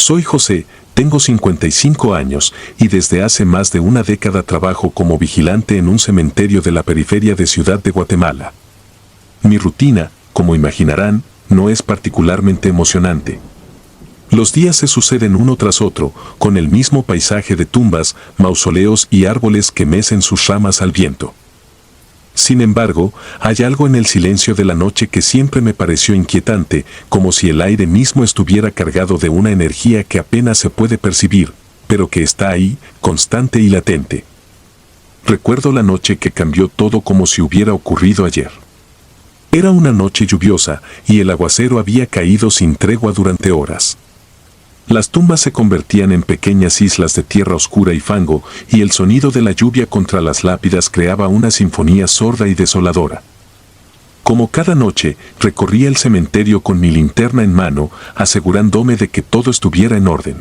Soy José, tengo 55 años y desde hace más de una década trabajo como vigilante en un cementerio de la periferia de Ciudad de Guatemala. Mi rutina, como imaginarán, no es particularmente emocionante. Los días se suceden uno tras otro, con el mismo paisaje de tumbas, mausoleos y árboles que mecen sus ramas al viento. Sin embargo, hay algo en el silencio de la noche que siempre me pareció inquietante, como si el aire mismo estuviera cargado de una energía que apenas se puede percibir, pero que está ahí, constante y latente. Recuerdo la noche que cambió todo como si hubiera ocurrido ayer. Era una noche lluviosa y el aguacero había caído sin tregua durante horas. Las tumbas se convertían en pequeñas islas de tierra oscura y fango, y el sonido de la lluvia contra las lápidas creaba una sinfonía sorda y desoladora. Como cada noche, recorría el cementerio con mi linterna en mano, asegurándome de que todo estuviera en orden.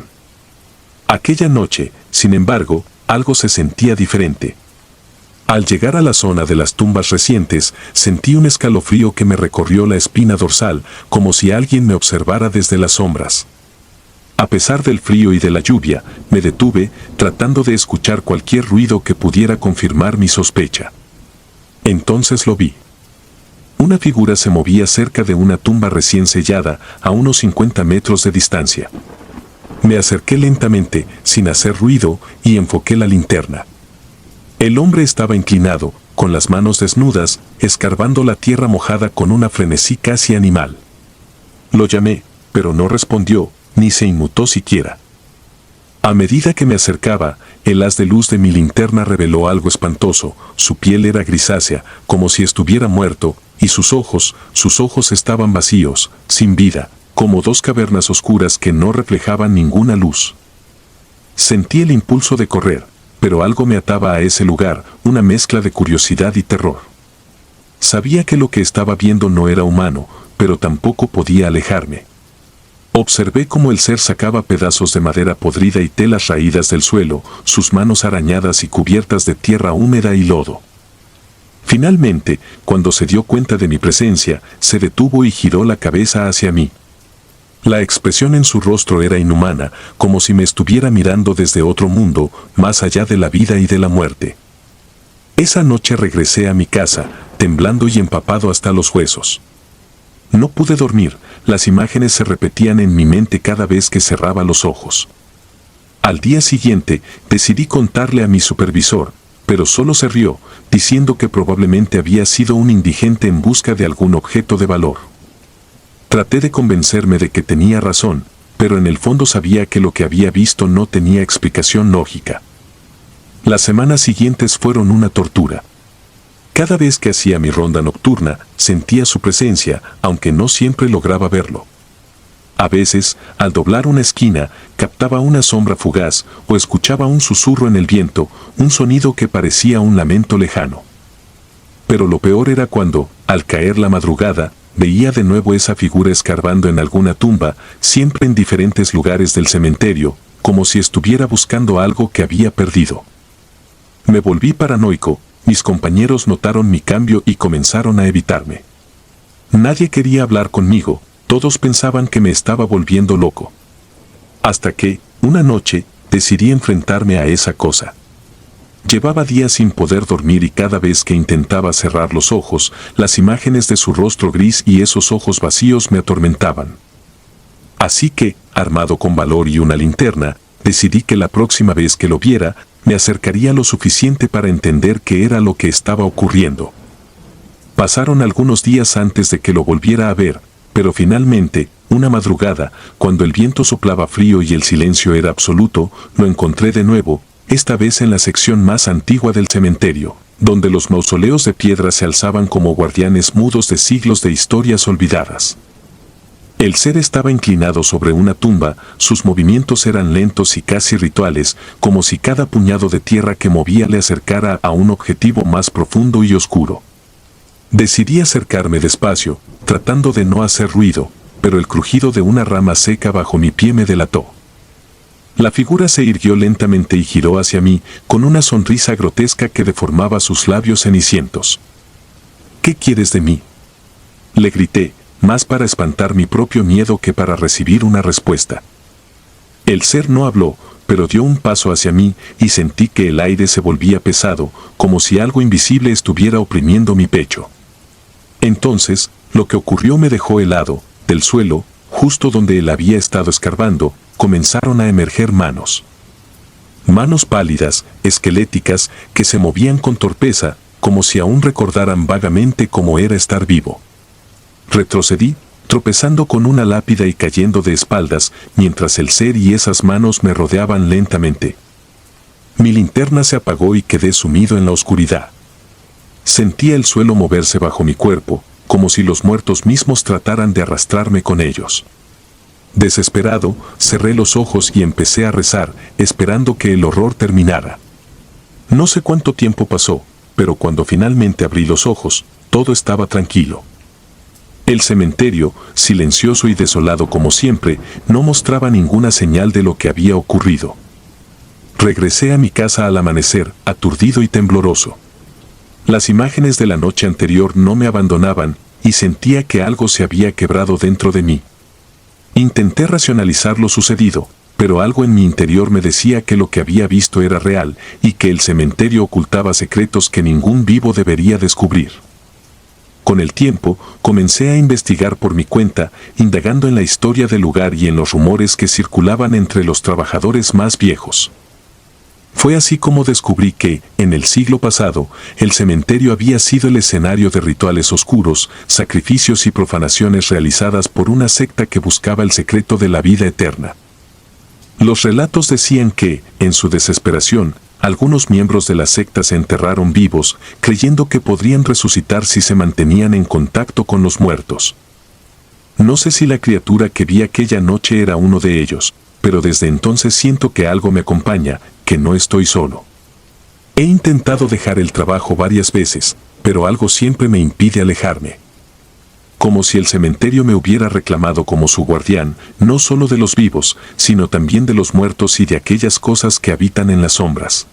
Aquella noche, sin embargo, algo se sentía diferente. Al llegar a la zona de las tumbas recientes, sentí un escalofrío que me recorrió la espina dorsal, como si alguien me observara desde las sombras. A pesar del frío y de la lluvia, me detuve, tratando de escuchar cualquier ruido que pudiera confirmar mi sospecha. Entonces lo vi. Una figura se movía cerca de una tumba recién sellada, a unos 50 metros de distancia. Me acerqué lentamente, sin hacer ruido, y enfoqué la linterna. El hombre estaba inclinado, con las manos desnudas, escarbando la tierra mojada con una frenesí casi animal. Lo llamé, pero no respondió, ni se inmutó siquiera. A medida que me acercaba, el haz de luz de mi linterna reveló algo espantoso. Su piel era grisácea, como si estuviera muerto, y sus ojos estaban vacíos, sin vida, como dos cavernas oscuras que no reflejaban ninguna luz. Sentí el impulso de correr, pero algo me ataba a ese lugar, una mezcla de curiosidad y terror. Sabía que lo que estaba viendo no era humano, pero tampoco podía alejarme. Observé cómo el ser sacaba pedazos de madera podrida y telas raídas del suelo, sus manos arañadas y cubiertas de tierra húmeda y lodo. Finalmente, cuando se dio cuenta de mi presencia, se detuvo y giró la cabeza hacia mí. La expresión en su rostro era inhumana, como si me estuviera mirando desde otro mundo, más allá de la vida y de la muerte. Esa noche regresé a mi casa, temblando y empapado hasta los huesos. No pude dormir, las imágenes se repetían en mi mente cada vez que cerraba los ojos. Al día siguiente, decidí contarle a mi supervisor, pero solo se rió, diciendo que probablemente había sido un indigente en busca de algún objeto de valor. Traté de convencerme de que tenía razón, pero en el fondo sabía que lo que había visto no tenía explicación lógica. Las semanas siguientes fueron una tortura. Cada vez que hacía mi ronda nocturna, sentía su presencia, aunque no siempre lograba verlo. A veces, al doblar una esquina, captaba una sombra fugaz o escuchaba un susurro en el viento, un sonido que parecía un lamento lejano. Pero lo peor era cuando, al caer la madrugada, veía de nuevo esa figura escarbando en alguna tumba, siempre en diferentes lugares del cementerio, como si estuviera buscando algo que había perdido. Me volví paranoico. Mis compañeros notaron mi cambio y comenzaron a evitarme. Nadie quería hablar conmigo, todos pensaban que me estaba volviendo loco. Hasta que, una noche, decidí enfrentarme a esa cosa. Llevaba días sin poder dormir y cada vez que intentaba cerrar los ojos, las imágenes de su rostro gris y esos ojos vacíos me atormentaban. Así que, armado con valor y una linterna, decidí que la próxima vez que lo viera, me acercaría lo suficiente para entender qué era lo que estaba ocurriendo. Pasaron algunos días antes de que lo volviera a ver, pero finalmente, una madrugada, cuando el viento soplaba frío y el silencio era absoluto, lo encontré de nuevo, esta vez en la sección más antigua del cementerio, donde los mausoleos de piedra se alzaban como guardianes mudos de siglos de historias olvidadas. El ser estaba inclinado sobre una tumba, sus movimientos eran lentos y casi rituales, como si cada puñado de tierra que movía le acercara a un objetivo más profundo y oscuro. Decidí acercarme despacio, tratando de no hacer ruido, pero el crujido de una rama seca bajo mi pie me delató. La figura se irguió lentamente y giró hacia mí, con una sonrisa grotesca que deformaba sus labios cenicientos. ¿Qué quieres de mí?, le grité, más para espantar mi propio miedo que para recibir una respuesta. El ser no habló, pero dio un paso hacia mí y sentí que el aire se volvía pesado, como si algo invisible estuviera oprimiendo mi pecho. Entonces, lo que ocurrió me dejó helado. Del suelo, justo donde él había estado escarbando, comenzaron a emerger manos. Manos pálidas, esqueléticas, que se movían con torpeza, como si aún recordaran vagamente cómo era estar vivo. Retrocedí, tropezando con una lápida y cayendo de espaldas, mientras el ser y esas manos me rodeaban lentamente. Mi linterna se apagó y quedé sumido en la oscuridad. Sentía el suelo moverse bajo mi cuerpo, como si los muertos mismos trataran de arrastrarme con ellos. Desesperado, cerré los ojos y empecé a rezar, esperando que el horror terminara. No sé cuánto tiempo pasó, pero cuando finalmente abrí los ojos, todo estaba tranquilo. El cementerio, silencioso y desolado como siempre, no mostraba ninguna señal de lo que había ocurrido. Regresé a mi casa al amanecer, aturdido y tembloroso. Las imágenes de la noche anterior no me abandonaban, y sentía que algo se había quebrado dentro de mí. Intenté racionalizar lo sucedido, pero algo en mi interior me decía que lo que había visto era real, y que el cementerio ocultaba secretos que ningún vivo debería descubrir. Con el tiempo, comencé a investigar por mi cuenta, indagando en la historia del lugar y en los rumores que circulaban entre los trabajadores más viejos. Fue así como descubrí que, en el siglo pasado, el cementerio había sido el escenario de rituales oscuros, sacrificios y profanaciones realizadas por una secta que buscaba el secreto de la vida eterna. Los relatos decían que, en su desesperación, algunos miembros de la secta se enterraron vivos, creyendo que podrían resucitar si se mantenían en contacto con los muertos. No sé si la criatura que vi aquella noche era uno de ellos, pero desde entonces siento que algo me acompaña, que no estoy solo. He intentado dejar el trabajo varias veces, pero algo siempre me impide alejarme. Como si el cementerio me hubiera reclamado como su guardián, no solo de los vivos, sino también de los muertos y de aquellas cosas que habitan en las sombras.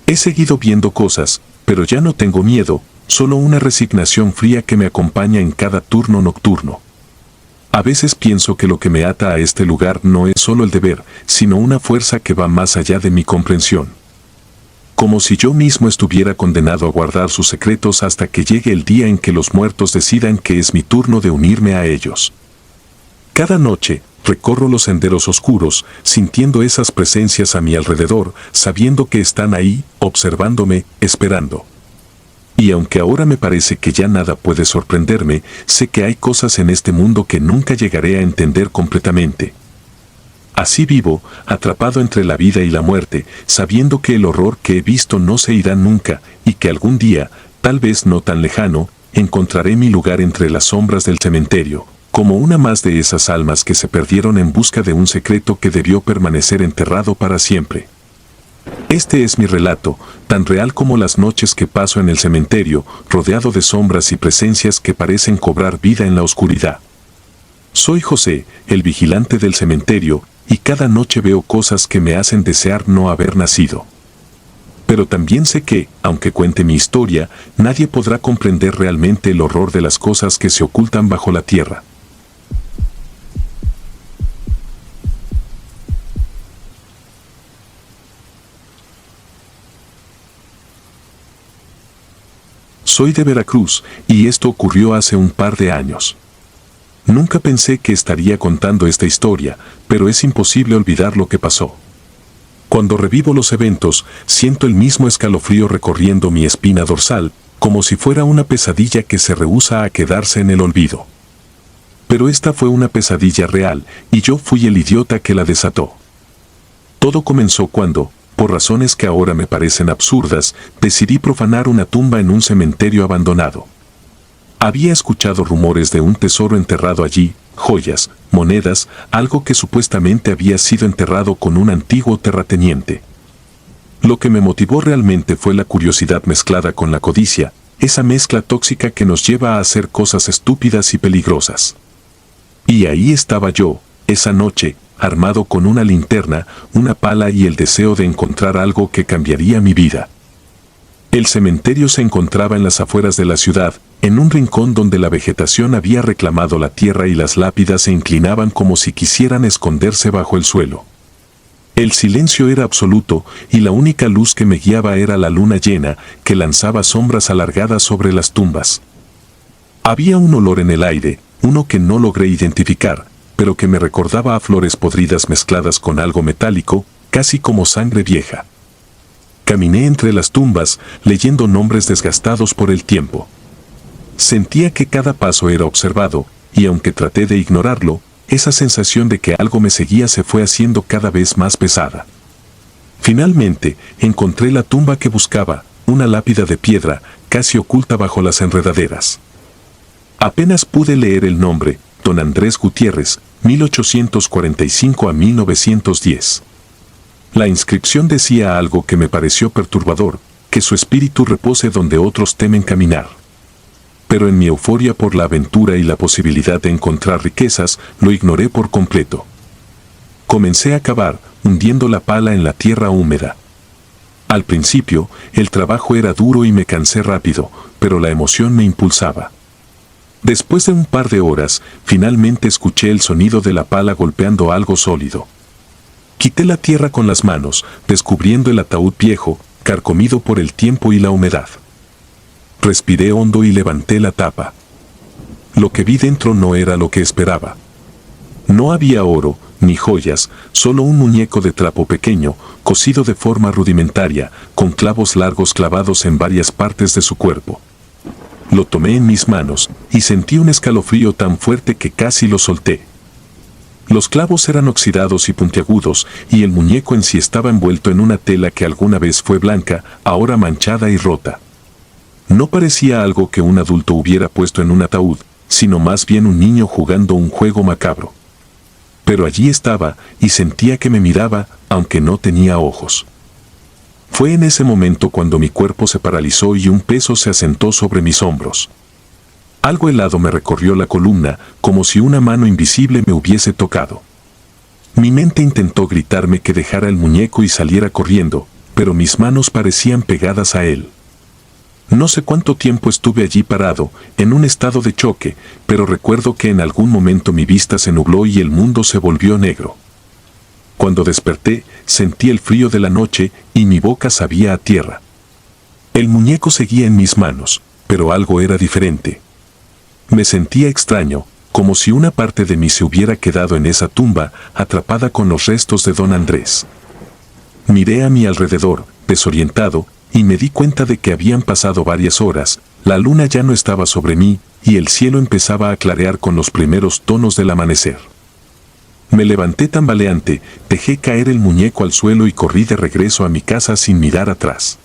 He seguido viendo cosas, pero ya no tengo miedo, solo una resignación fría que me acompaña en cada turno nocturno. A veces pienso que lo que me ata a este lugar no es solo el deber, sino una fuerza que va más allá de mi comprensión. Como si yo mismo estuviera condenado a guardar sus secretos hasta que llegue el día en que los muertos decidan que es mi turno de unirme a ellos. Cada noche, recorro los senderos oscuros, sintiendo esas presencias a mi alrededor, sabiendo que están ahí, observándome, esperando. Y aunque ahora me parece que ya nada puede sorprenderme, sé que hay cosas en este mundo que nunca llegaré a entender completamente. Así vivo, atrapado entre la vida y la muerte, sabiendo que el horror que he visto no se irá nunca, y que algún día, tal vez no tan lejano, encontraré mi lugar entre las sombras del cementerio, como una más de esas almas que se perdieron en busca de un secreto que debió permanecer enterrado para siempre. Este es mi relato, tan real como las noches que paso en el cementerio, rodeado de sombras y presencias que parecen cobrar vida en la oscuridad. Soy José, el vigilante del cementerio, y cada noche veo cosas que me hacen desear no haber nacido. Pero también sé que, aunque cuente mi historia, nadie podrá comprender realmente el horror de las cosas que se ocultan bajo la tierra. Soy de Veracruz, y esto ocurrió hace un par de años. Nunca pensé que estaría contando esta historia, pero es imposible olvidar lo que pasó. Cuando revivo los eventos, siento el mismo escalofrío recorriendo mi espina dorsal, como si fuera una pesadilla que se rehúsa a quedarse en el olvido. Pero esta fue una pesadilla real, y yo fui el idiota que la desató. Todo comenzó cuando, por razones que ahora me parecen absurdas, decidí profanar una tumba en un cementerio abandonado. Había escuchado rumores de un tesoro enterrado allí, joyas, monedas, algo que supuestamente había sido enterrado con un antiguo terrateniente. Lo que me motivó realmente fue la curiosidad mezclada con la codicia, esa mezcla tóxica que nos lleva a hacer cosas estúpidas y peligrosas. Y ahí estaba yo, esa noche, armado con una linterna, una pala y el deseo de encontrar algo que cambiaría mi vida. El cementerio se encontraba en las afueras de la ciudad, en un rincón donde la vegetación había reclamado la tierra y las lápidas se inclinaban como si quisieran esconderse bajo el suelo. El silencio era absoluto y la única luz que me guiaba era la luna llena que lanzaba sombras alargadas sobre las tumbas. Había un olor en el aire, uno que no logré identificar, pero que me recordaba a flores podridas mezcladas con algo metálico, casi como sangre vieja. Caminé entre las tumbas, leyendo nombres desgastados por el tiempo. Sentía que cada paso era observado, y aunque traté de ignorarlo, esa sensación de que algo me seguía se fue haciendo cada vez más pesada. Finalmente, encontré la tumba que buscaba, una lápida de piedra, casi oculta bajo las enredaderas. Apenas pude leer el nombre, Don Andrés Gutiérrez, 1845 a 1910. La inscripción decía algo que me pareció perturbador, que su espíritu repose donde otros temen caminar. Pero en mi euforia por la aventura y la posibilidad de encontrar riquezas, lo ignoré por completo. Comencé a cavar, hundiendo la pala en la tierra húmeda. Al principio, el trabajo era duro y me cansé rápido, pero la emoción me impulsaba. Después de un par de horas, finalmente escuché el sonido de la pala golpeando algo sólido. Quité la tierra con las manos, descubriendo el ataúd viejo, carcomido por el tiempo y la humedad. Respiré hondo y levanté la tapa. Lo que vi dentro no era lo que esperaba. No había oro, ni joyas, solo un muñeco de trapo pequeño, cosido de forma rudimentaria, con clavos largos clavados en varias partes de su cuerpo. Lo tomé en mis manos, y sentí un escalofrío tan fuerte que casi lo solté. Los clavos eran oxidados y puntiagudos, y el muñeco en sí estaba envuelto en una tela que alguna vez fue blanca, ahora manchada y rota. No parecía algo que un adulto hubiera puesto en un ataúd, sino más bien un niño jugando un juego macabro. Pero allí estaba, y sentía que me miraba, aunque no tenía ojos. Fue en ese momento cuando mi cuerpo se paralizó y un peso se asentó sobre mis hombros. Algo helado me recorrió la columna, como si una mano invisible me hubiese tocado. Mi mente intentó gritarme que dejara el muñeco y saliera corriendo, pero mis manos parecían pegadas a él. No sé cuánto tiempo estuve allí parado, en un estado de choque, pero recuerdo que en algún momento mi vista se nubló y el mundo se volvió negro. Cuando desperté, sentí el frío de la noche y mi boca sabía a tierra. El muñeco seguía en mis manos, pero algo era diferente. Me sentía extraño, como si una parte de mí se hubiera quedado en esa tumba, atrapada con los restos de Don Andrés. Miré a mi alrededor, desorientado, y me di cuenta de que habían pasado varias horas, la luna ya no estaba sobre mí, y el cielo empezaba a clarear con los primeros tonos del amanecer. Me levanté tambaleante, dejé caer el muñeco al suelo y corrí de regreso a mi casa sin mirar atrás.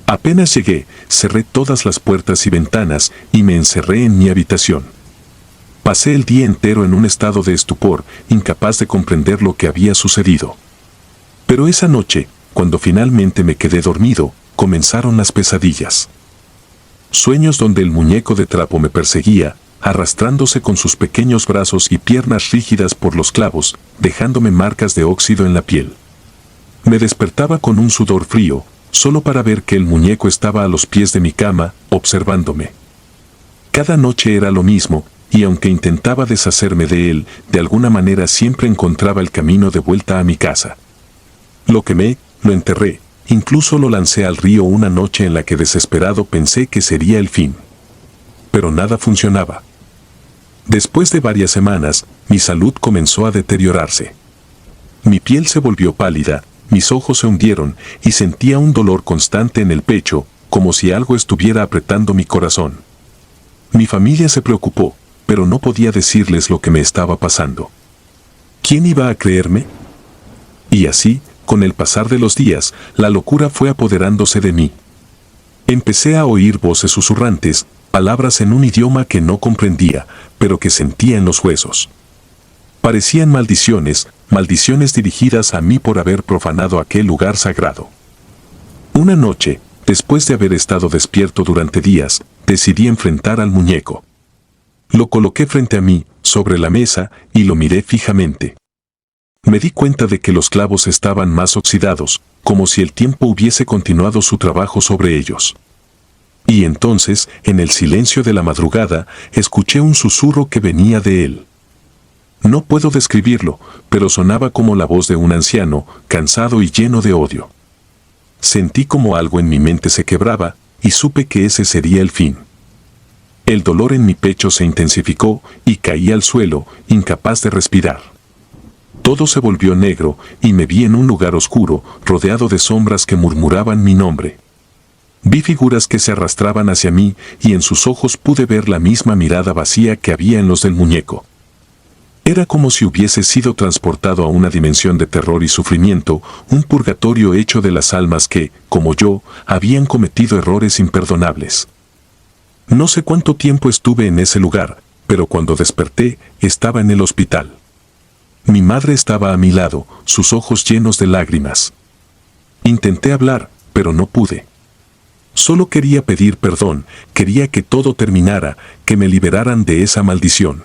Apenas llegué, cerré todas las puertas y ventanas y me encerré en mi habitación. Pasé el día entero en un estado de estupor, incapaz de comprender lo que había sucedido. Pero esa noche, cuando finalmente me quedé dormido, comenzaron las pesadillas. Sueños donde el muñeco de trapo me perseguía, arrastrándose con sus pequeños brazos y piernas rígidas por los clavos, dejándome marcas de óxido en la piel. Me despertaba con un sudor frío, solo para ver que el muñeco estaba a los pies de mi cama, observándome. Cada noche era lo mismo, y aunque intentaba deshacerme de él, de alguna manera siempre encontraba el camino de vuelta a mi casa. Lo quemé, lo enterré, incluso lo lancé al río una noche en la que desesperado pensé que sería el fin. Pero nada funcionaba. Después de varias semanas, mi salud comenzó a deteriorarse. Mi piel se volvió pálida, mis ojos se hundieron y sentía un dolor constante en el pecho, como si algo estuviera apretando mi corazón. Mi familia se preocupó, pero no podía decirles lo que me estaba pasando. ¿Quién iba a creerme? Y así, con el pasar de los días, la locura fue apoderándose de mí. Empecé a oír voces susurrantes, palabras en un idioma que no comprendía, pero que sentía en los huesos. Parecían maldiciones, maldiciones dirigidas a mí por haber profanado aquel lugar sagrado. Una noche, después de haber estado despierto durante días, decidí enfrentar al muñeco. Lo coloqué frente a mí, sobre la mesa, y lo miré fijamente. Me di cuenta de que los clavos estaban más oxidados, como si el tiempo hubiese continuado su trabajo sobre ellos. Y entonces, en el silencio de la madrugada, escuché un susurro que venía de él. No puedo describirlo, pero sonaba como la voz de un anciano, cansado y lleno de odio. Sentí como algo en mi mente se quebraba, y supe que ese sería el fin. El dolor en mi pecho se intensificó y caí al suelo, incapaz de respirar. Todo se volvió negro y me vi en un lugar oscuro, rodeado de sombras que murmuraban mi nombre. Vi figuras que se arrastraban hacia mí y en sus ojos pude ver la misma mirada vacía que había en los del muñeco. Era como si hubiese sido transportado a una dimensión de terror y sufrimiento, un purgatorio hecho de las almas que, como yo, habían cometido errores imperdonables. No sé cuánto tiempo estuve en ese lugar, pero cuando desperté, estaba en el hospital. Mi madre estaba a mi lado, sus ojos llenos de lágrimas. Intenté hablar, pero no pude. Solo quería pedir perdón, quería que todo terminara, que me liberaran de esa maldición.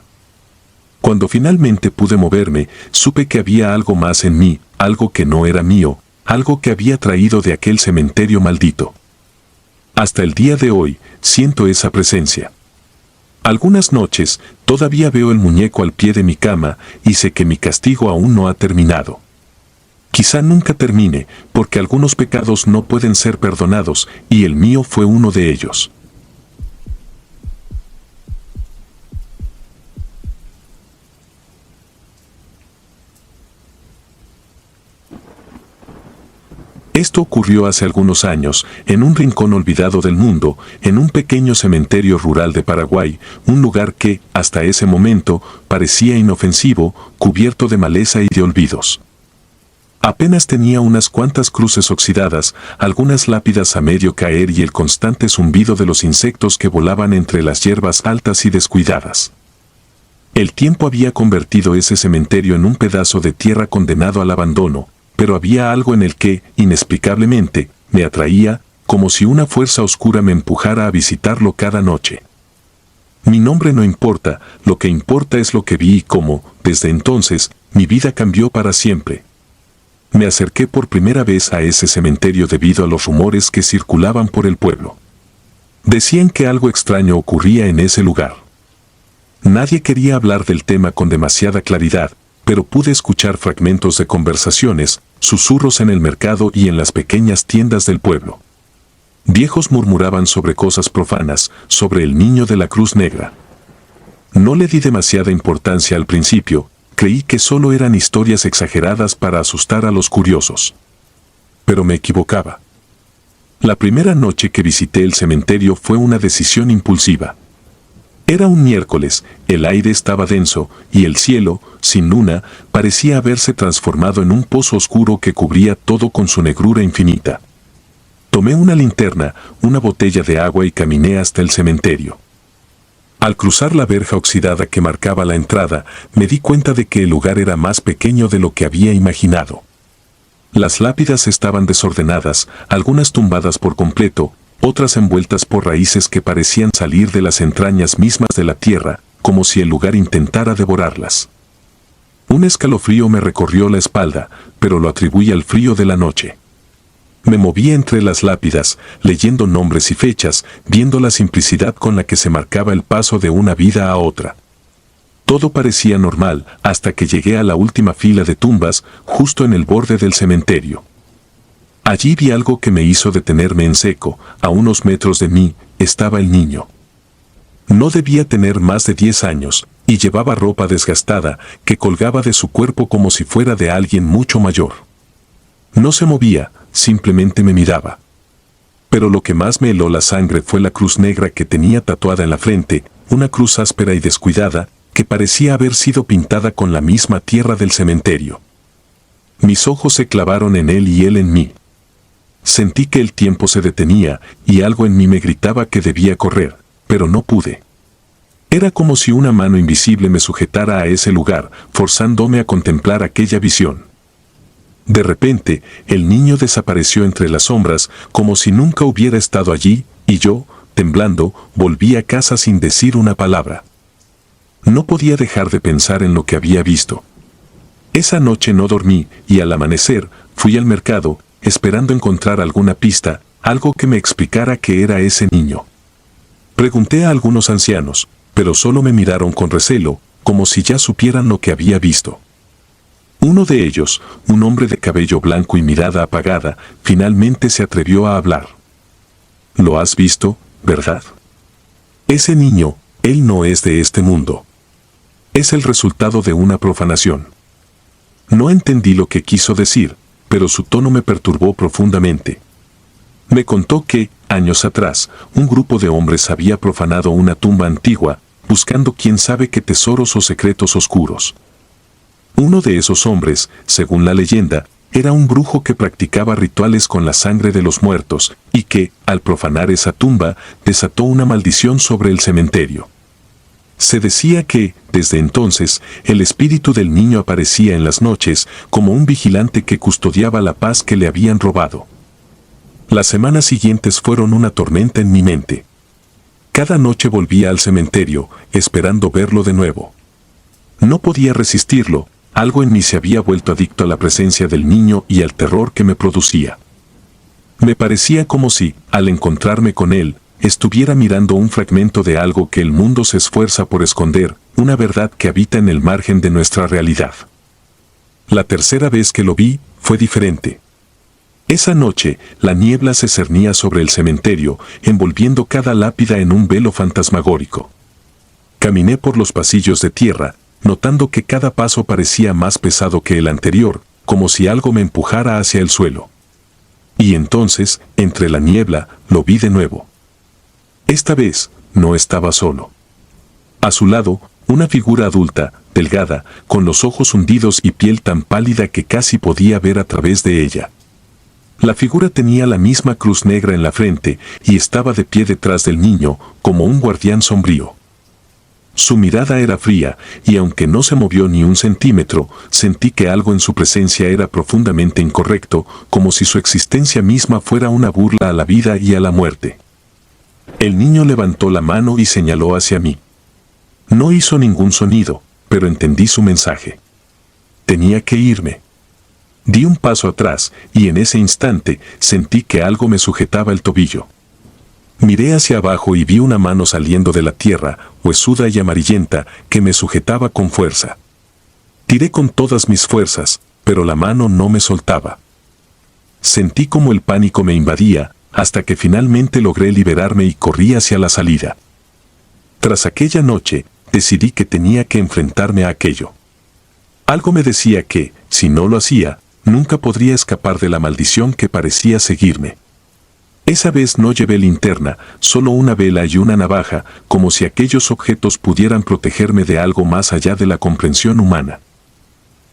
Cuando finalmente pude moverme, supe que había algo más en mí, algo que no era mío, algo que había traído de aquel cementerio maldito. Hasta el día de hoy, siento esa presencia. Algunas noches, todavía veo el muñeco al pie de mi cama y sé que mi castigo aún no ha terminado. Quizá nunca termine, porque algunos pecados no pueden ser perdonados, y el mío fue uno de ellos. Esto ocurrió hace algunos años, en un rincón olvidado del mundo, en un pequeño cementerio rural de Paraguay, un lugar que, hasta ese momento, parecía inofensivo, cubierto de maleza y de olvidos. Apenas tenía unas cuantas cruces oxidadas, algunas lápidas a medio caer y el constante zumbido de los insectos que volaban entre las hierbas altas y descuidadas. El tiempo había convertido ese cementerio en un pedazo de tierra condenado al abandono, pero había algo en el que, inexplicablemente, me atraía, como si una fuerza oscura me empujara a visitarlo cada noche. Mi nombre no importa, lo que importa es lo que vi y cómo, desde entonces, mi vida cambió para siempre. Me acerqué por primera vez a ese cementerio debido a los rumores que circulaban por el pueblo. Decían que algo extraño ocurría en ese lugar. Nadie quería hablar del tema con demasiada claridad, pero pude escuchar fragmentos de conversaciones, susurros en el mercado y en las pequeñas tiendas del pueblo. Viejos murmuraban sobre cosas profanas, sobre el niño de la Cruz Negra. No le di demasiada importancia al principio, creí que solo eran historias exageradas para asustar a los curiosos. Pero me equivocaba. La primera noche que visité el cementerio fue una decisión impulsiva. Era un miércoles, el aire estaba denso, y el cielo, sin luna, parecía haberse transformado en un pozo oscuro que cubría todo con su negrura infinita. Tomé una linterna, una botella de agua y caminé hasta el cementerio. Al cruzar la verja oxidada que marcaba la entrada, me di cuenta de que el lugar era más pequeño de lo que había imaginado. Las lápidas estaban desordenadas, algunas tumbadas por completo, otras envueltas por raíces que parecían salir de las entrañas mismas de la tierra, como si el lugar intentara devorarlas. Un escalofrío me recorrió la espalda, pero lo atribuí al frío de la noche. Me moví entre las lápidas, leyendo nombres y fechas, viendo la simplicidad con la que se marcaba el paso de una vida a otra. Todo parecía normal, hasta que llegué a la última fila de tumbas, justo en el borde del cementerio. Allí vi algo que me hizo detenerme en seco. A unos metros de mí, estaba el niño. No debía tener más de 10 años, y llevaba ropa desgastada, que colgaba de su cuerpo como si fuera de alguien mucho mayor. No se movía, simplemente me miraba. Pero lo que más me heló la sangre fue la cruz negra que tenía tatuada en la frente, una cruz áspera y descuidada, que parecía haber sido pintada con la misma tierra del cementerio. Mis ojos se clavaron en él y él en mí. Sentí que el tiempo se detenía y algo en mí me gritaba que debía correr, pero no pude. Era como si una mano invisible me sujetara a ese lugar, forzándome a contemplar aquella visión. De repente, el niño desapareció entre las sombras, como si nunca hubiera estado allí, y yo, temblando, volví a casa sin decir una palabra. No podía dejar de pensar en lo que había visto. Esa noche no dormí, y al amanecer, fui al mercado, esperando encontrar alguna pista, algo que me explicara qué era ese niño. Pregunté a algunos ancianos, pero solo me miraron con recelo, como si ya supieran lo que había visto. Uno de ellos, un hombre de cabello blanco y mirada apagada, finalmente se atrevió a hablar. «Lo has visto, ¿verdad? Ese niño, él no es de este mundo. Es el resultado de una profanación». No entendí lo que quiso decir, pero su tono me perturbó profundamente. Me contó que, años atrás, un grupo de hombres había profanado una tumba antigua, buscando quién sabe qué tesoros o secretos oscuros. Uno de esos hombres, según la leyenda, era un brujo que practicaba rituales con la sangre de los muertos y que, al profanar esa tumba, desató una maldición sobre el cementerio. Se decía que, desde entonces, el espíritu del niño aparecía en las noches como un vigilante que custodiaba la paz que le habían robado. Las semanas siguientes fueron una tormenta en mi mente. Cada noche volvía al cementerio, esperando verlo de nuevo. No podía resistirlo, algo en mí se había vuelto adicto a la presencia del niño y al terror que me producía. Me parecía como si, al encontrarme con él, estuviera mirando un fragmento de algo que el mundo se esfuerza por esconder, una verdad que habita en el margen de nuestra realidad. La tercera vez que lo vi, fue diferente. Esa noche, la niebla se cernía sobre el cementerio, envolviendo cada lápida en un velo fantasmagórico. Caminé por los pasillos de tierra, notando que cada paso parecía más pesado que el anterior, como si algo me empujara hacia el suelo. Y entonces, entre la niebla, lo vi de nuevo. Esta vez, no estaba solo. A su lado, una figura adulta, delgada, con los ojos hundidos y piel tan pálida que casi podía ver a través de ella. La figura tenía la misma cruz negra en la frente y estaba de pie detrás del niño, como un guardián sombrío. Su mirada era fría, y aunque no se movió ni un centímetro, sentí que algo en su presencia era profundamente incorrecto, como si su existencia misma fuera una burla a la vida y a la muerte. El niño levantó la mano y señaló hacia mí. No hizo ningún sonido, pero entendí su mensaje. Tenía que irme. Di un paso atrás, y en ese instante sentí que algo me sujetaba el tobillo. Miré hacia abajo y vi una mano saliendo de la tierra, huesuda y amarillenta, que me sujetaba con fuerza. Tiré con todas mis fuerzas, pero la mano no me soltaba. Sentí como el pánico me invadía, hasta que finalmente logré liberarme y corrí hacia la salida. Tras aquella noche, decidí que tenía que enfrentarme a aquello. Algo me decía que, si no lo hacía, nunca podría escapar de la maldición que parecía seguirme. Esa vez no llevé linterna, solo una vela y una navaja, como si aquellos objetos pudieran protegerme de algo más allá de la comprensión humana.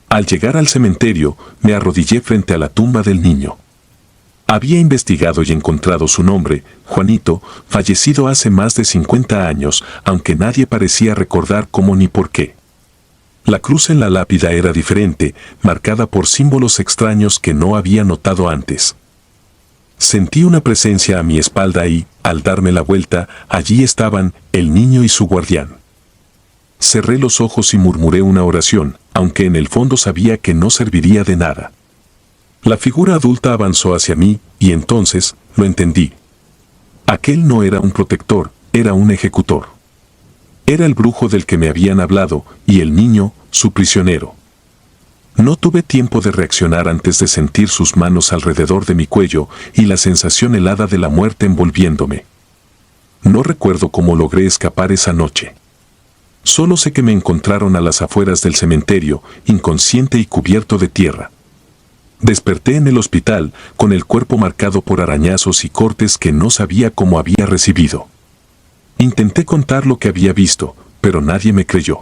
Al llegar al cementerio, me arrodillé frente a la tumba del niño. Había investigado y encontrado su nombre, Juanito, fallecido hace más de 50 años, aunque nadie parecía recordar cómo ni por qué. La cruz en la lápida era diferente, marcada por símbolos extraños que no había notado antes. Sentí una presencia a mi espalda y, al darme la vuelta, allí estaban el niño y su guardián. Cerré los ojos y murmuré una oración, aunque en el fondo sabía que no serviría de nada. La figura adulta avanzó hacia mí, y entonces, lo entendí. Aquel no era un protector, era un ejecutor. Era el brujo del que me habían hablado, y el niño, su prisionero. No tuve tiempo de reaccionar antes de sentir sus manos alrededor de mi cuello y la sensación helada de la muerte envolviéndome. No recuerdo cómo logré escapar esa noche. Solo sé que me encontraron a las afueras del cementerio, inconsciente y cubierto de tierra. Desperté en el hospital, con el cuerpo marcado por arañazos y cortes que no sabía cómo había recibido. Intenté contar lo que había visto, pero nadie me creyó.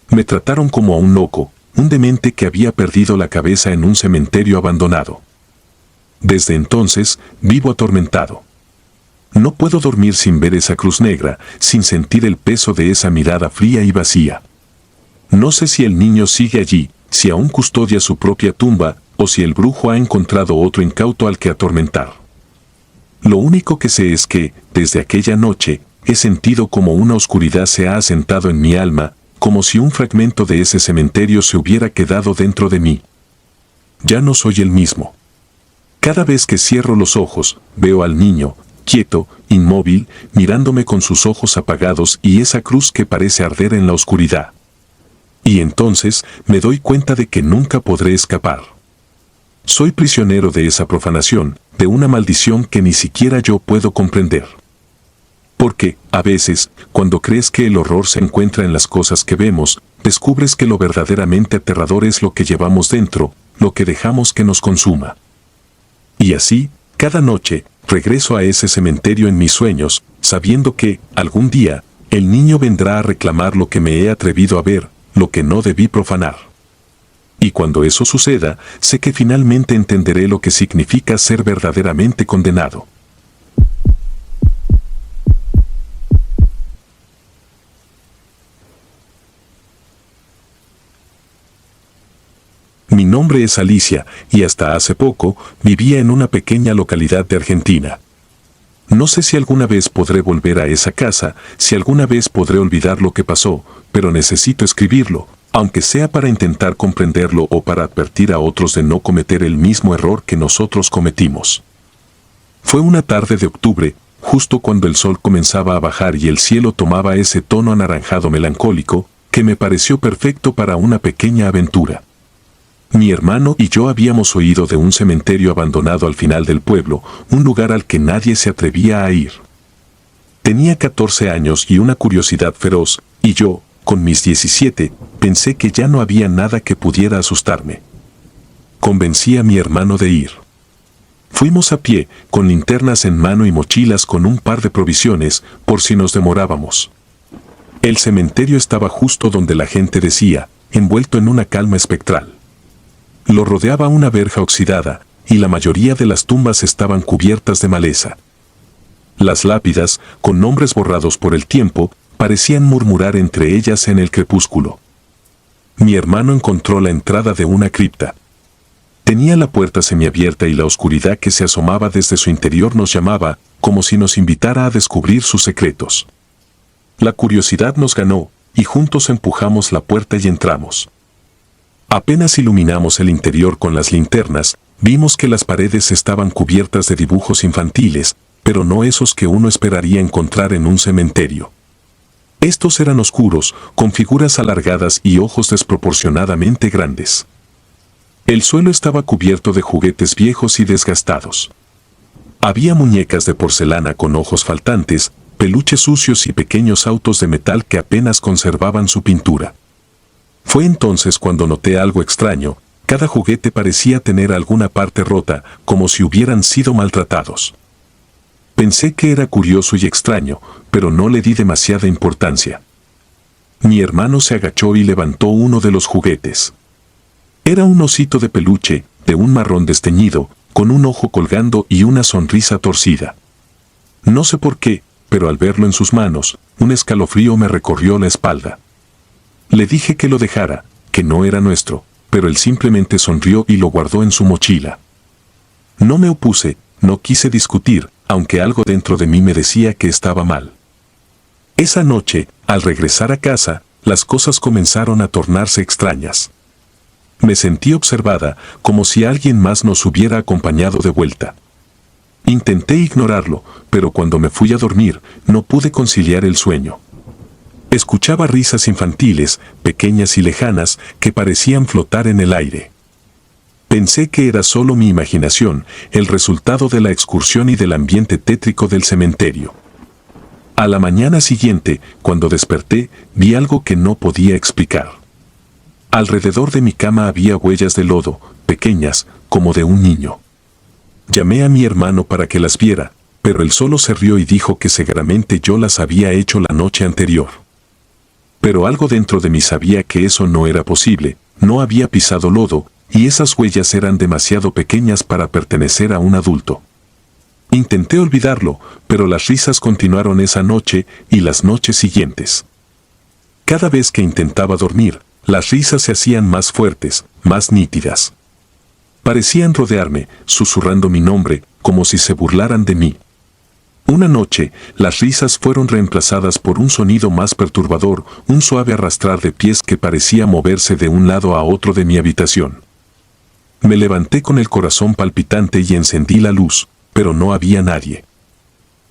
Me trataron como a un loco, un demente que había perdido la cabeza en un cementerio abandonado. Desde entonces, vivo atormentado. No puedo dormir sin ver esa cruz negra, sin sentir el peso de esa mirada fría y vacía. No sé si el niño sigue allí, si aún custodia su propia tumba, o si el brujo ha encontrado otro incauto al que atormentar. Lo único que sé es que, desde aquella noche, he sentido como una oscuridad se ha asentado en mi alma, como si un fragmento de ese cementerio se hubiera quedado dentro de mí. Ya no soy el mismo. Cada vez que cierro los ojos, veo al niño, quieto, inmóvil, mirándome con sus ojos apagados y esa cruz que parece arder en la oscuridad. Y entonces me doy cuenta de que nunca podré escapar. Soy prisionero de esa profanación, de una maldición que ni siquiera yo puedo comprender. Porque, a veces, cuando crees que el horror se encuentra en las cosas que vemos, descubres que lo verdaderamente aterrador es lo que llevamos dentro, lo que dejamos que nos consuma. Y así, cada noche, regreso a ese cementerio en mis sueños, sabiendo que, algún día, el niño vendrá a reclamar lo que me he atrevido a ver, lo que no debí profanar. Y cuando eso suceda, sé que finalmente entenderé lo que significa ser verdaderamente condenado. Mi nombre es Alicia, y hasta hace poco vivía en una pequeña localidad de Argentina. No sé si alguna vez podré volver a esa casa, si alguna vez podré olvidar lo que pasó, pero necesito escribirlo, aunque sea para intentar comprenderlo o para advertir a otros de no cometer el mismo error que nosotros cometimos. Fue una tarde de octubre, justo cuando el sol comenzaba a bajar y el cielo tomaba ese tono anaranjado melancólico, que me pareció perfecto para una pequeña aventura. Mi hermano y yo habíamos oído de un cementerio abandonado al final del pueblo, un lugar al que nadie se atrevía a ir. Tenía 14 años y una curiosidad feroz, y yo, con mis 17, pensé que ya no había nada que pudiera asustarme. Convencí a mi hermano de ir. Fuimos a pie, con linternas en mano y mochilas con un par de provisiones, por si nos demorábamos. El cementerio estaba justo donde la gente decía, envuelto en una calma espectral. Lo rodeaba una verja oxidada, y la mayoría de las tumbas estaban cubiertas de maleza. Las lápidas, con nombres borrados por el tiempo, parecían murmurar entre ellas en el crepúsculo. Mi hermano encontró la entrada de una cripta. Tenía la puerta semiabierta y la oscuridad que se asomaba desde su interior nos llamaba, como si nos invitara a descubrir sus secretos. La curiosidad nos ganó, y juntos empujamos la puerta y entramos. Apenas iluminamos el interior con las linternas, vimos que las paredes estaban cubiertas de dibujos infantiles, pero no esos que uno esperaría encontrar en un cementerio. Estos eran oscuros, con figuras alargadas y ojos desproporcionadamente grandes. El suelo estaba cubierto de juguetes viejos y desgastados. Había muñecas de porcelana con ojos faltantes, peluches sucios y pequeños autos de metal que apenas conservaban su pintura. Fue entonces cuando noté algo extraño, cada juguete parecía tener alguna parte rota, como si hubieran sido maltratados. Pensé que era curioso y extraño, pero no le di demasiada importancia. Mi hermano se agachó y levantó uno de los juguetes. Era un osito de peluche, de un marrón desteñido, con un ojo colgando y una sonrisa torcida. No sé por qué, pero al verlo en sus manos, un escalofrío me recorrió la espalda. Le dije que lo dejara, que no era nuestro, pero él simplemente sonrió y lo guardó en su mochila. No me opuse, no quise discutir, aunque algo dentro de mí me decía que estaba mal. Esa noche, al regresar a casa, las cosas comenzaron a tornarse extrañas. Me sentí observada, como si alguien más nos hubiera acompañado de vuelta. Intenté ignorarlo, pero cuando me fui a dormir, no pude conciliar el sueño. Escuchaba risas infantiles, pequeñas y lejanas, que parecían flotar en el aire. Pensé que era solo mi imaginación, el resultado de la excursión y del ambiente tétrico del cementerio. A la mañana siguiente, cuando desperté, vi algo que no podía explicar. Alrededor de mi cama había huellas de lodo, pequeñas, como de un niño. Llamé a mi hermano para que las viera, pero él solo se rió y dijo que seguramente yo las había hecho la noche anterior. Pero algo dentro de mí sabía que eso no era posible, no había pisado lodo, y esas huellas eran demasiado pequeñas para pertenecer a un adulto. Intenté olvidarlo, pero las risas continuaron esa noche y las noches siguientes. Cada vez que intentaba dormir, las risas se hacían más fuertes, más nítidas. Parecían rodearme, susurrando mi nombre, como si se burlaran de mí. Una noche, las risas fueron reemplazadas por un sonido más perturbador, un suave arrastrar de pies que parecía moverse de un lado a otro de mi habitación. Me levanté con el corazón palpitante y encendí la luz, pero no había nadie.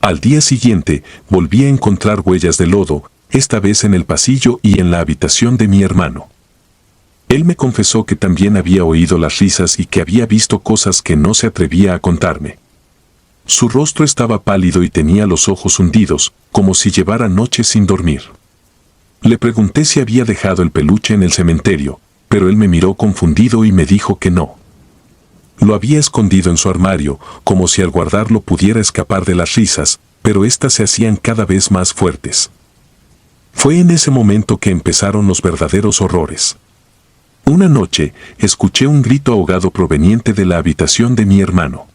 Al día siguiente, volví a encontrar huellas de lodo, esta vez en el pasillo y en la habitación de mi hermano. Él me confesó que también había oído las risas y que había visto cosas que no se atrevía a contarme. Su rostro estaba pálido y tenía los ojos hundidos, como si llevara noches sin dormir. Le pregunté si había dejado el peluche en el cementerio, pero él me miró confundido y me dijo que no. Lo había escondido en su armario, como si al guardarlo pudiera escapar de las risas, pero éstas se hacían cada vez más fuertes. Fue en ese momento que empezaron los verdaderos horrores. Una noche, escuché un grito ahogado proveniente de la habitación de mi hermano.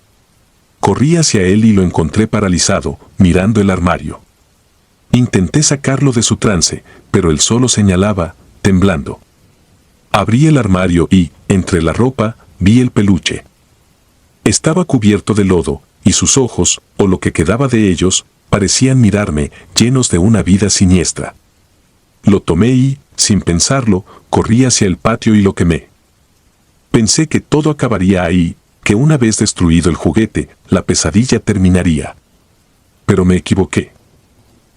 Corrí hacia él y lo encontré paralizado, mirando el armario. Intenté sacarlo de su trance, pero él solo señalaba, temblando. Abrí el armario y, entre la ropa, vi el peluche. Estaba cubierto de lodo, y sus ojos, o lo que quedaba de ellos, parecían mirarme, llenos de una vida siniestra. Lo tomé y, sin pensarlo, corrí hacia el patio y lo quemé. Pensé que todo acabaría ahí, que una vez destruido el juguete, la pesadilla terminaría. Pero me equivoqué.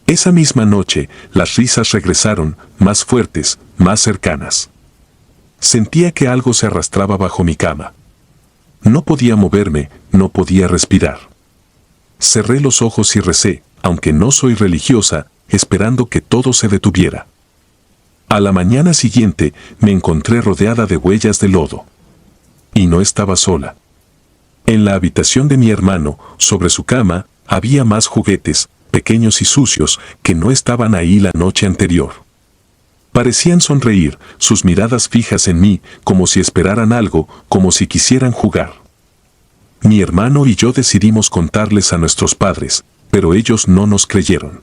Esa misma noche, las risas regresaron, más fuertes, más cercanas. Sentía que algo se arrastraba bajo mi cama. No podía moverme, no podía respirar. Cerré los ojos y recé, aunque no soy religiosa, esperando que todo se detuviera. A la mañana siguiente, me encontré rodeada de huellas de lodo. Y no estaba sola. En la habitación de mi hermano, sobre su cama, había más juguetes, pequeños y sucios, que no estaban ahí la noche anterior. Parecían sonreír, sus miradas fijas en mí, como si esperaran algo, como si quisieran jugar. Mi hermano y yo decidimos contarles a nuestros padres, pero ellos no nos creyeron.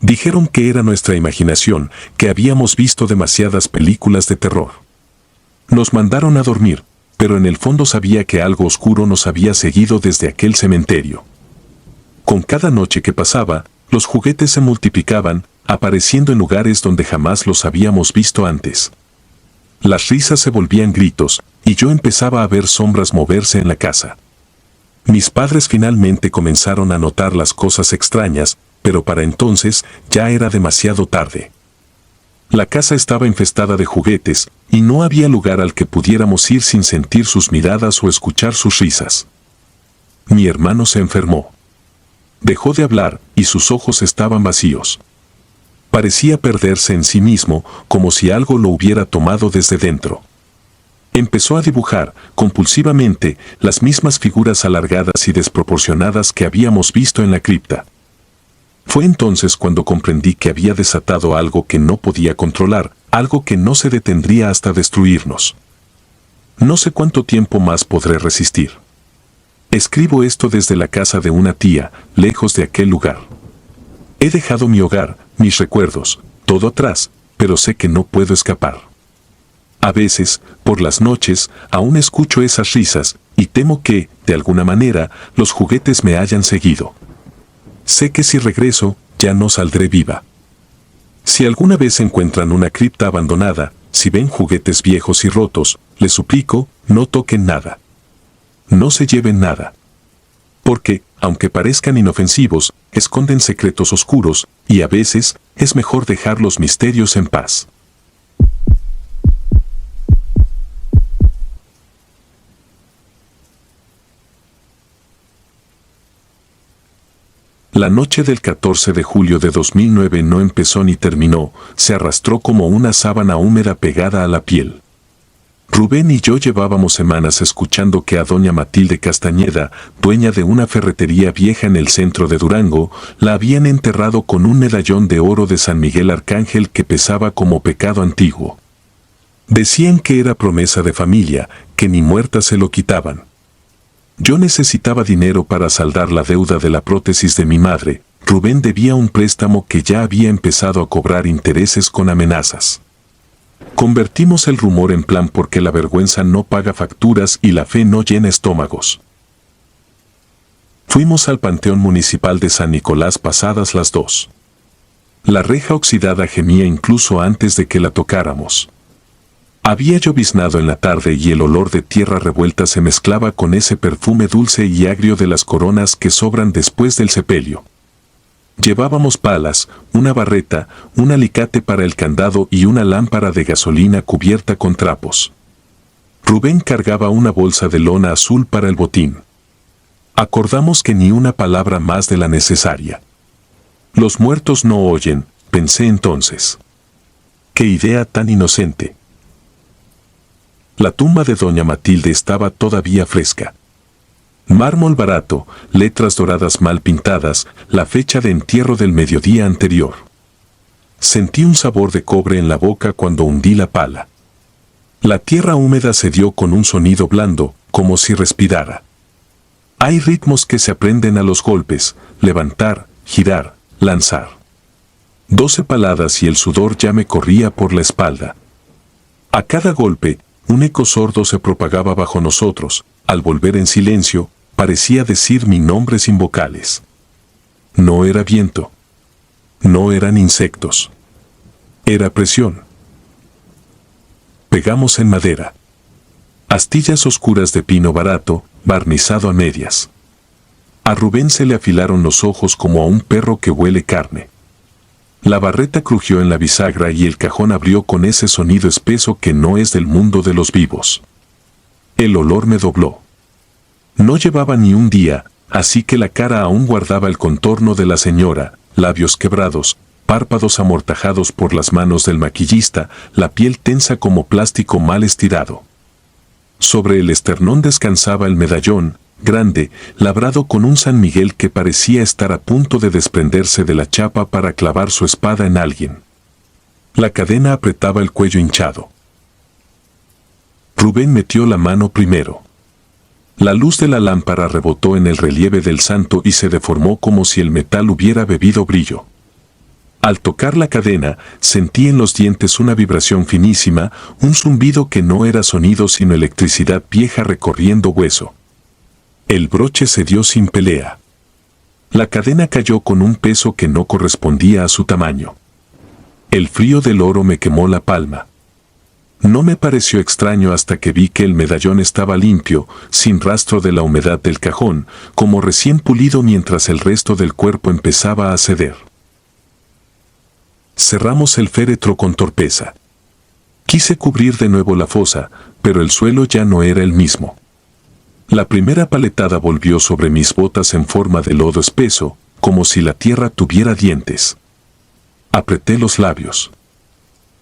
Dijeron que era nuestra imaginación, que habíamos visto demasiadas películas de terror. Nos mandaron a dormir, pero en el fondo sabía que algo oscuro nos había seguido desde aquel cementerio. Con cada noche que pasaba, los juguetes se multiplicaban, apareciendo en lugares donde jamás los habíamos visto antes. Las risas se volvían gritos, y yo empezaba a ver sombras moverse en la casa. Mis padres finalmente comenzaron a notar las cosas extrañas, pero para entonces ya era demasiado tarde. La casa estaba infestada de juguetes, y no había lugar al que pudiéramos ir sin sentir sus miradas o escuchar sus risas. Mi hermano se enfermó. Dejó de hablar, y sus ojos estaban vacíos. Parecía perderse en sí mismo, como si algo lo hubiera tomado desde dentro. Empezó a dibujar, compulsivamente, las mismas figuras alargadas y desproporcionadas que habíamos visto en la cripta. Fue entonces cuando comprendí que había desatado algo que no podía controlar, algo que no se detendría hasta destruirnos. No sé cuánto tiempo más podré resistir. Escribo esto desde la casa de una tía, lejos de aquel lugar. He dejado mi hogar, mis recuerdos, todo atrás, pero sé que no puedo escapar. A veces, por las noches, aún escucho esas risas, y temo que, de alguna manera, los juguetes me hayan seguido. Sé que si regreso, ya no saldré viva. Si alguna vez encuentran una cripta abandonada, si ven juguetes viejos y rotos, les suplico, no toquen nada. No se lleven nada. Porque, aunque parezcan inofensivos, esconden secretos oscuros, y a veces, es mejor dejar los misterios en paz. La noche del 14 de julio de 2009 no empezó ni terminó, se arrastró como una sábana húmeda pegada a la piel. Rubén y yo llevábamos semanas escuchando que a doña Matilde Castañeda, dueña de una ferretería vieja en el centro de Durango, la habían enterrado con un medallón de oro de San Miguel Arcángel que pesaba como pecado antiguo. Decían que era promesa de familia, que ni muerta se lo quitaban. Yo necesitaba dinero para saldar la deuda de la prótesis de mi madre. Rubén debía un préstamo que ya había empezado a cobrar intereses con amenazas. Convertimos el rumor en plan porque la vergüenza no paga facturas y la fe no llena estómagos. Fuimos al Panteón Municipal de San Nicolás pasadas las 2. La reja oxidada gemía incluso antes de que la tocáramos. Había lloviznado en la tarde y el olor de tierra revuelta se mezclaba con ese perfume dulce y agrio de las coronas que sobran después del sepelio. Llevábamos palas, una barreta, un alicate para el candado y una lámpara de gasolina cubierta con trapos. Rubén cargaba una bolsa de lona azul para el botín. Acordamos que ni una palabra más de la necesaria. Los muertos no oyen, pensé entonces. ¡Qué idea tan inocente! La tumba de doña Matilde estaba todavía fresca. Mármol barato, letras doradas mal pintadas, la fecha de entierro del mediodía anterior. Sentí un sabor de cobre en la boca cuando hundí la pala. La tierra húmeda se dio con un sonido blando, como si respirara. Hay ritmos que se aprenden a los golpes, levantar, girar, lanzar. 12 paladas y el sudor ya me corría por la espalda. A cada golpe, un eco sordo se propagaba bajo nosotros. Al volver en silencio, parecía decir mi nombre sin vocales. No era viento. No eran insectos. Era presión. Pegamos en madera. Astillas oscuras de pino barato, barnizado a medias. A Rubén se le afilaron los ojos como a un perro que huele carne. La barreta crujió en la bisagra y el cajón abrió con ese sonido espeso que no es del mundo de los vivos. El olor me dobló. No llevaba ni un día, así que la cara aún guardaba el contorno de la señora, labios quebrados, párpados amortajados por las manos del maquillista, la piel tensa como plástico mal estirado. Sobre el esternón descansaba el medallón, grande, labrado con un San Miguel que parecía estar a punto de desprenderse de la chapa para clavar su espada en alguien. La cadena apretaba el cuello hinchado. Rubén metió la mano primero. La luz de la lámpara rebotó en el relieve del santo y se deformó como si el metal hubiera bebido brillo. Al tocar la cadena, sentí en los dientes una vibración finísima, un zumbido que no era sonido sino electricidad vieja recorriendo hueso. El broche se dio sin pelea. La cadena cayó con un peso que no correspondía a su tamaño. El frío del oro me quemó la palma. No me pareció extraño hasta que vi que el medallón estaba limpio, sin rastro de la humedad del cajón, como recién pulido mientras el resto del cuerpo empezaba a ceder. Cerramos el féretro con torpeza. Quise cubrir de nuevo la fosa, pero el suelo ya no era el mismo. La primera paletada volvió sobre mis botas en forma de lodo espeso, como si la tierra tuviera dientes. Apreté los labios.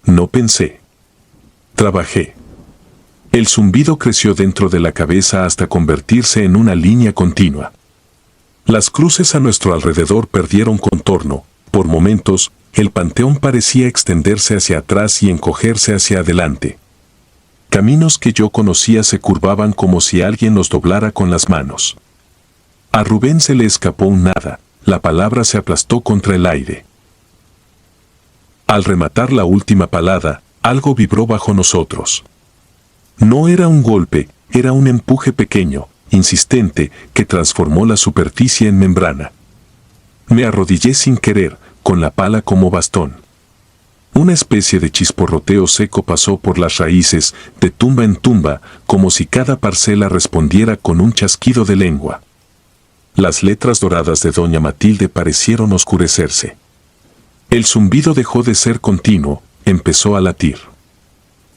No pensé. Trabajé. El zumbido creció dentro de la cabeza hasta convertirse en una línea continua. Las cruces a nuestro alrededor perdieron contorno. Por momentos, el panteón parecía extenderse hacia atrás y encogerse hacia adelante. Caminos que yo conocía se curvaban como si alguien los doblara con las manos. A Rubén se le escapó un nada, la palabra se aplastó contra el aire. Al rematar la última palada, algo vibró bajo nosotros. No era un golpe, era un empuje pequeño, insistente, que transformó la superficie en membrana. Me arrodillé sin querer, con la pala como bastón. Una especie de chisporroteo seco pasó por las raíces, de tumba en tumba, como si cada parcela respondiera con un chasquido de lengua. Las letras doradas de doña Matilde parecieron oscurecerse. El zumbido dejó de ser continuo, empezó a latir.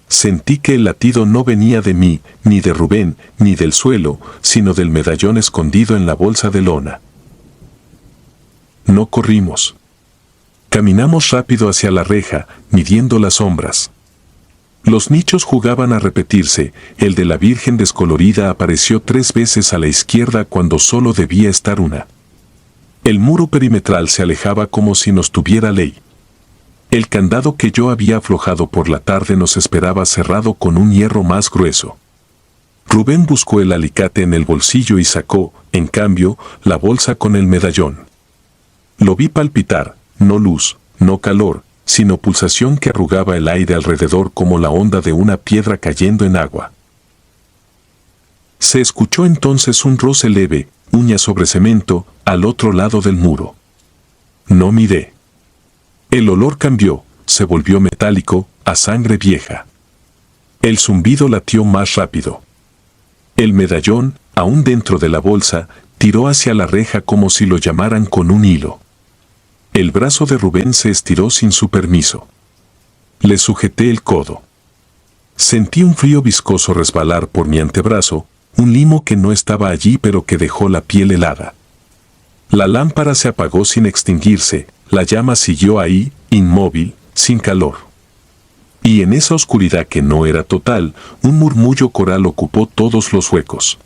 Sentí que el latido no venía de mí, ni de Rubén, ni del suelo, sino del medallón escondido en la bolsa de lona. No corrimos. Caminamos rápido hacia la reja, midiendo las sombras. Los nichos jugaban a repetirse, el de la Virgen descolorida apareció 3 veces a la izquierda cuando solo debía estar una. El muro perimetral se alejaba como si nos tuviera ley. El candado que yo había aflojado por la tarde nos esperaba cerrado con un hierro más grueso. Rubén buscó el alicate en el bolsillo y sacó, en cambio, la bolsa con el medallón. Lo vi palpitar. No luz, no calor, sino pulsación que arrugaba el aire alrededor como la onda de una piedra cayendo en agua. Se escuchó entonces un roce leve, uña sobre cemento, al otro lado del muro. No miré. El olor cambió, se volvió metálico, a sangre vieja. El zumbido latió más rápido. El medallón, aún dentro de la bolsa, tiró hacia la reja como si lo llamaran con un hilo. El brazo de Rubén se estiró sin su permiso. Le sujeté el codo. Sentí un frío viscoso resbalar por mi antebrazo, un limo que no estaba allí pero que dejó la piel helada. La lámpara se apagó sin extinguirse, la llama siguió ahí, inmóvil, sin calor. Y en esa oscuridad que no era total, un murmullo coral ocupó todos los huecos.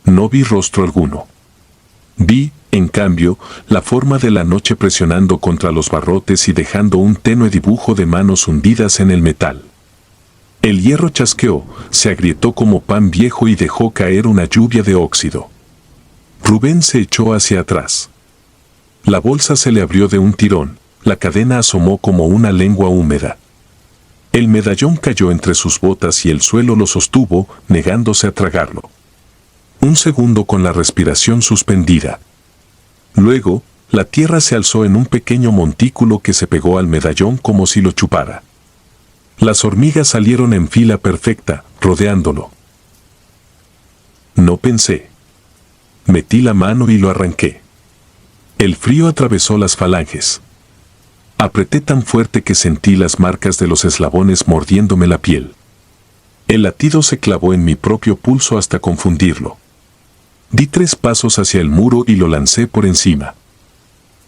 No vi rostro alguno. Vi, en cambio, la forma de la noche presionando contra los barrotes y dejando un tenue dibujo de manos hundidas en el metal. El hierro chasqueó, se agrietó como pan viejo y dejó caer una lluvia de óxido. Rubén se echó hacia atrás. La bolsa se le abrió de un tirón, la cadena asomó como una lengua húmeda. El medallón cayó entre sus botas y el suelo lo sostuvo, negándose a tragarlo. Un segundo con la respiración suspendida. Luego, la tierra se alzó en un pequeño montículo que se pegó al medallón como si lo chupara. Las hormigas salieron en fila perfecta, rodeándolo. No pensé. Metí la mano y lo arranqué. El frío atravesó las falanges. Apreté tan fuerte que sentí las marcas de los eslabones mordiéndome la piel. El latido se clavó en mi propio pulso hasta confundirlo. Di 3 pasos hacia el muro y lo lancé por encima.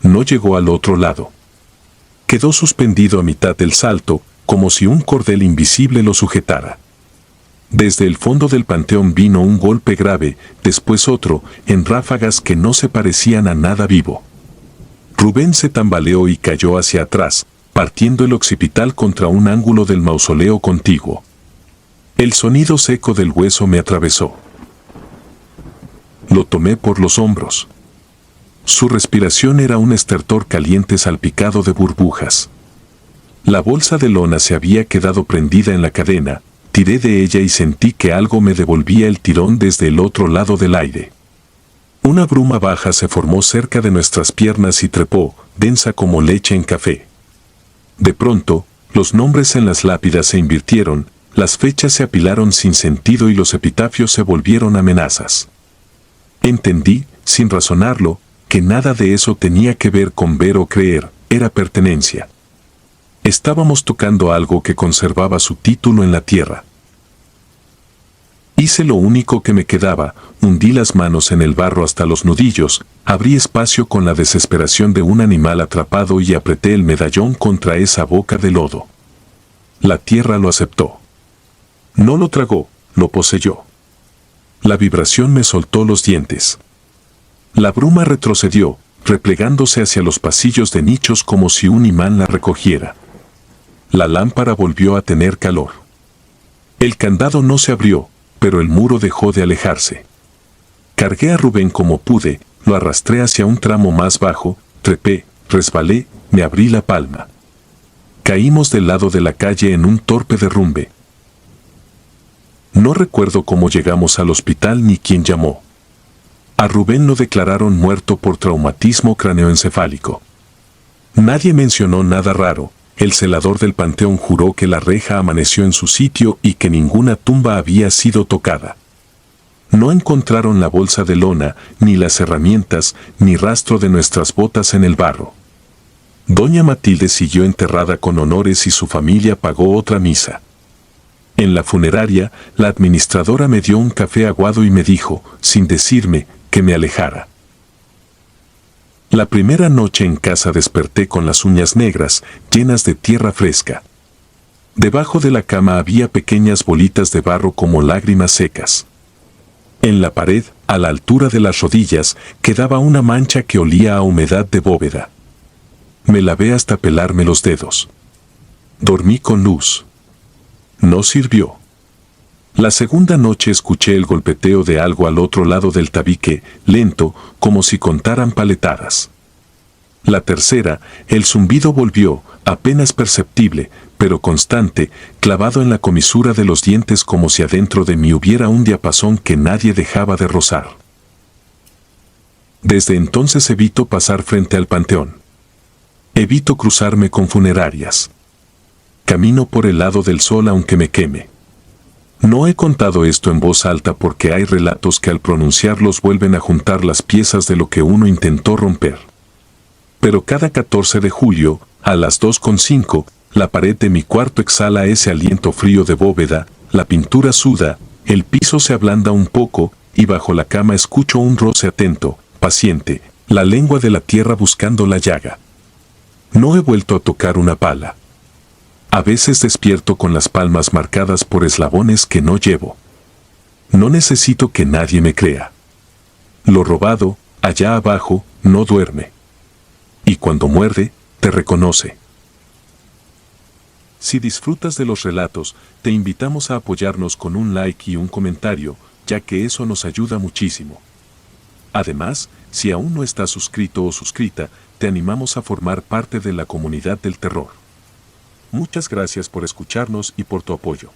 No llegó al otro lado. Quedó suspendido a mitad del salto, como si un cordel invisible lo sujetara. Desde el fondo del panteón vino un golpe grave, después otro, en ráfagas que no se parecían a nada vivo. Rubén se tambaleó y cayó hacia atrás, partiendo el occipital contra un ángulo del mausoleo contiguo. El sonido seco del hueso me atravesó. Lo tomé por los hombros. Su respiración era un estertor caliente salpicado de burbujas. La bolsa de lona se había quedado prendida en la cadena, tiré de ella y sentí que algo me devolvía el tirón desde el otro lado del aire. Una bruma baja se formó cerca de nuestras piernas y trepó, densa como leche en café. De pronto, los nombres en las lápidas se invirtieron, las fechas se apilaron sin sentido y los epitafios se volvieron amenazas. Entendí, sin razonarlo, que nada de eso tenía que ver con ver o creer, era pertenencia. Estábamos tocando algo que conservaba su título en la tierra. Hice lo único que me quedaba, hundí las manos en el barro hasta los nudillos, abrí espacio con la desesperación de un animal atrapado y apreté el medallón contra esa boca de lodo. La tierra lo aceptó. No lo tragó, lo poseyó. La vibración me soltó los dientes. La bruma retrocedió, replegándose hacia los pasillos de nichos como si un imán la recogiera. La lámpara volvió a tener calor. El candado no se abrió, pero el muro dejó de alejarse. Cargué a Rubén como pude, lo arrastré hacia un tramo más bajo, trepé, resbalé, me abrí la palma. Caímos del lado de la calle en un torpe derrumbe. No recuerdo cómo llegamos al hospital ni quién llamó. A Rubén lo declararon muerto por traumatismo craneoencefálico. Nadie mencionó nada raro. El celador del panteón juró que la reja amaneció en su sitio y que ninguna tumba había sido tocada. No encontraron la bolsa de lona, ni las herramientas, ni rastro de nuestras botas en el barro. Doña Matilde siguió enterrada con honores y su familia pagó otra misa. En la funeraria, la administradora me dio un café aguado y me dijo, sin decirme, que me alejara. La primera noche en casa desperté con las uñas negras, llenas de tierra fresca. Debajo de la cama había pequeñas bolitas de barro como lágrimas secas. En la pared, a la altura de las rodillas, quedaba una mancha que olía a humedad de bóveda. Me lavé hasta pelarme los dedos. Dormí con luz. No sirvió. La segunda noche escuché el golpeteo de algo al otro lado del tabique, lento, como si contaran paletadas. La tercera, el zumbido volvió, apenas perceptible, pero constante, clavado en la comisura de los dientes como si adentro de mí hubiera un diapasón que nadie dejaba de rozar. Desde entonces evito pasar frente al panteón. Evito cruzarme con funerarias. Camino por el lado del sol aunque me queme. No he contado esto en voz alta porque hay relatos que al pronunciarlos vuelven a juntar las piezas de lo que uno intentó romper. Pero cada 14 de julio, a las 2:05, la pared de mi cuarto exhala ese aliento frío de bóveda, la pintura suda, el piso se ablanda un poco, y bajo la cama escucho un roce atento, paciente, la lengua de la tierra buscando la llaga. No he vuelto a tocar una pala. A veces despierto con las palmas marcadas por eslabones que no llevo. No necesito que nadie me crea. Lo robado, allá abajo, no duerme. Y cuando muerde, te reconoce. Si disfrutas de los relatos, te invitamos a apoyarnos con un like y un comentario, ya que eso nos ayuda muchísimo. Además, si aún no estás suscrito o suscrita, te animamos a formar parte de la comunidad del terror. Muchas gracias por escucharnos y por tu apoyo.